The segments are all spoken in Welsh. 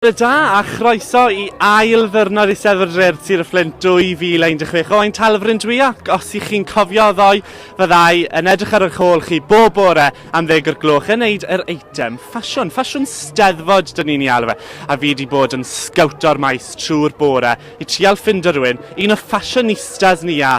Shwmae da a chroeso i ail ddyrnod Eisteddfod Dref Sir y Fflint 2016. O'n Talfryn dwi ac os ych chi'n cofio ddoe, fyddai yn edrych ar eich hôl chi bob bore am 10 o'r gloch yn neud yr eitem ffasiwn steddfod dyn ni'n ei alw fe. A fi wedi bod yn sgowto'r maes trwy'r bore i trial ffindo rhywun, un o ffasionistas ni a.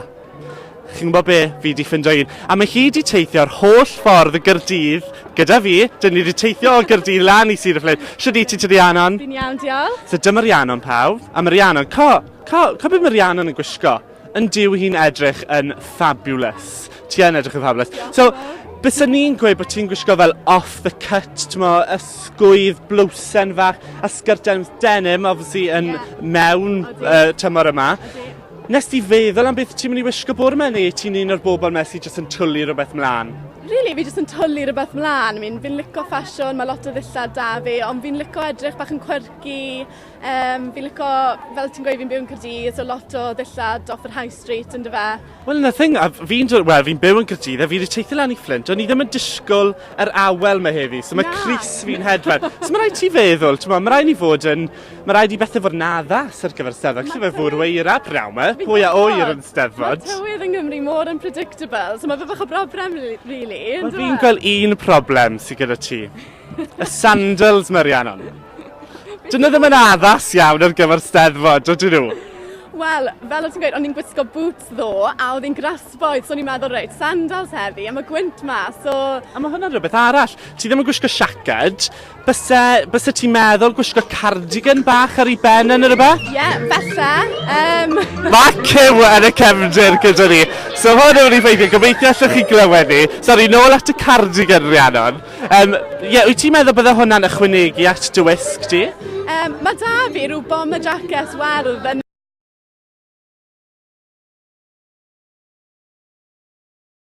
Chi'n gwybod be, fi wedi ffindo un. A mae hi wedi teithio'r holl ffordd y Gaerdydd gyda fi. Dyn ni wedi teithio o Gaerdydd lan i Sir y Fflint. Siwr i ti Rhiannon? Fi'n iawn, diolch. So dyma Rhiannon pawb. A mae Rhiannon, co beth mae Rhiannon yn gwisgo? Yn diw hi'n edrych yn fabulous. Ti yn edrych yn fabulous. So, bysa ni'n gweud bod ti'n gwisgo fel off the cut, ysgwydd, blwsen fach, a sgyrten denim, obviously, yn mewn tymor yma. Nes ti feddwl am beth ti'n mynd i wisgo bore yma, neu ti'n un o'r bobl mes i jyst yn twlu rhywbeth mlaen? Really, fi jyst yn twlu rhywbeth mlaen. Fi'n licio ffasiwn, mae lot o ddillad da fi, ond fi'n licio edrych bach yn quirky. Fi'n licio, fel ti'n gweud, fi'n byw yn Caerdydd, so lot o ddillad off yr High Street yn dy fe. Wel, na thing, fi'n byw yn Caerdydd, a fi wedi teithio lan i Fflint, ond i ddim yn disgwyl yr awel mae heddi, so mae Cris fi'n hedfan. So mae rhaid ti feddwl, mae rhaid ni fod yn, mae rhaid i bethau fod yn addas ar gyfer steddfod. Lle fe fwrw eira prawn me, pwy a oer yn steddfod. Mae tywydd yng Nghymru mor unpredictable, so mae fe bach o broblem, really. Wel, fi'n gweld un problem sydd gyda ti. Y sandals, Rhiannon. Dyn nhw ddim yn addas iawn ar gyfer steddfod, dydyn nhw? Wel, fel o ti'n gweud, o'n i'n gwisgo boots ddo, a oedd hi'n grasboed, so o'n i'n meddwl, reit, sandals heddi, a mae gwynt ma, so... A mae hwnna'n rhywbeth arall. Ti ddim yn gwisgo siaced, bysa ti'n meddwl gwisgo cardigan bach ar ei ben yn rhywbeth? Ie, falle. Mae cyw yn y cefndir gyda ni. So hwn yw'n ei ffeithio, gobeithio allwch chi glywed ni. Sori, nôl at y cardigan, Rhiannon. Wyt ti'n meddwl bydde hwnna'n ychwanegu at dy wisg ti? Mae da fi rhyw bomber jacket werdd yn